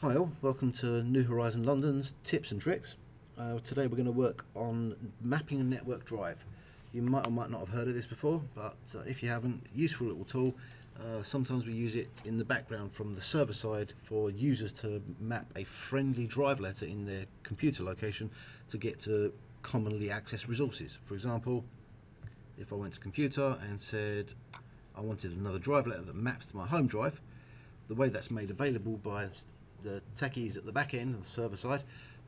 Hi all, welcome to New Horizon London's Tips and Tricks. Today we're going to work on mapping a network drive. You might or might not have heard of this before, but if you haven't, useful little tool. Sometimes we use it in the background from the server side for users to map a friendly drive letter in their computer location to get to commonly accessed resources. For example, if I went to computer and said I wanted another drive letter that maps to my home drive, the way that's made available by the techies at the back end, on the server side,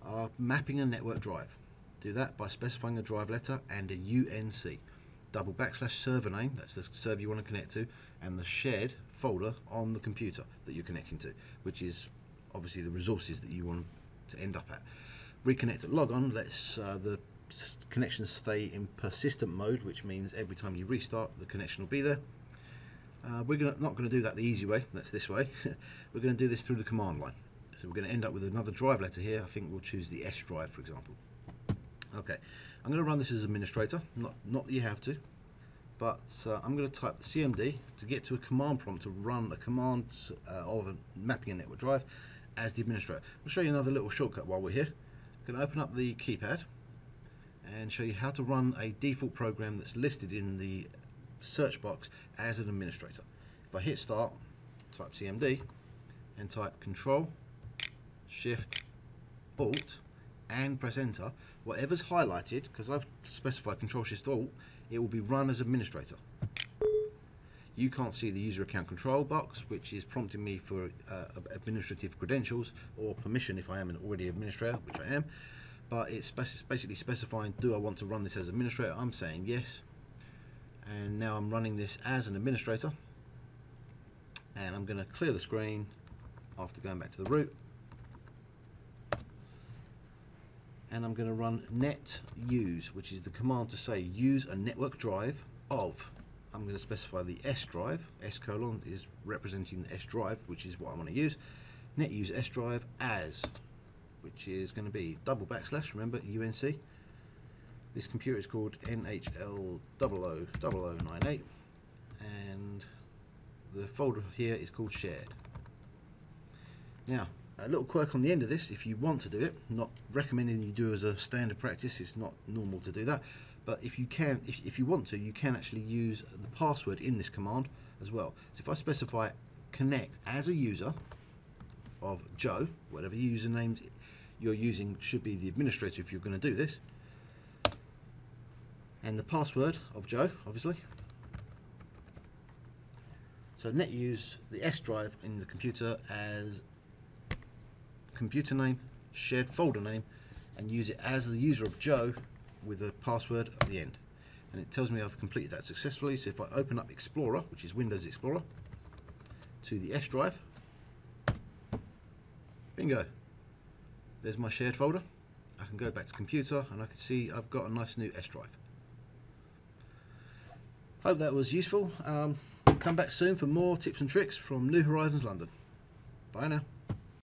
are mapping a network drive. Do that by specifying a drive letter and a UNC, / server name, that's the server you want to connect to, and the shared folder on the computer that you're connecting to, which is obviously the resources that you want to end up at. Reconnect at logon lets the connection stay in persistent mode, which means every time you restart, the connection will be there. We're not going to do that the easy way, that's this way. We're going to do this through the command line. So we're going to end up with another drive letter here. I think we'll choose the S drive, for example. Okay, I'm going to run this as administrator, not that you have to, but I'm going to type the CMD to get to a command prompt to run a command of mapping a network drive as the administrator. I'll show you another little shortcut while we're here. I'm going to open up the keypad and show you how to run a default program that's listed in the search box as an administrator. If I hit start, type CMD and type Control Shift Alt and press enter, whatever's highlighted, because I've specified Control Shift Alt, it will be run as administrator. You can't see the user account control box, which is prompting me for administrative credentials or permission if I am an already administrator, which I am, but it's basically specifying, do I want to run this as administrator? I'm saying yes. And now I'm running this as an administrator, and I'm going to clear the screen after going back to the root, and I'm going to run net use, which is the command to say use a network drive of, I'm going to specify the S drive, S colon is representing the S drive, which is what I want to use, net use S drive as, which is going to be / remember UNC. This computer is called NHL000098, and the folder here is called shared. Now, a little quirk on the end of this, if you want to do it, not recommending you do as a standard practice, it's not normal to do that, but if you can, if you want to, you can actually use the password in this command as well. So if I specify connect as a user of Joe, whatever username you're using should be the administrator if you're going to do this, and the password of Joe, obviously. So net use the S drive in the computer as computer name, shared folder name, and use it as the user of Joe with a password at the end. And it tells me I've completed that successfully. So if I open up Explorer, which is Windows Explorer, to the S drive, bingo, there's my shared folder. I can go back to computer and I can see I've got a nice new S drive. Hope that was useful. Come back soon for more tips and tricks from New Horizons London. Bye now.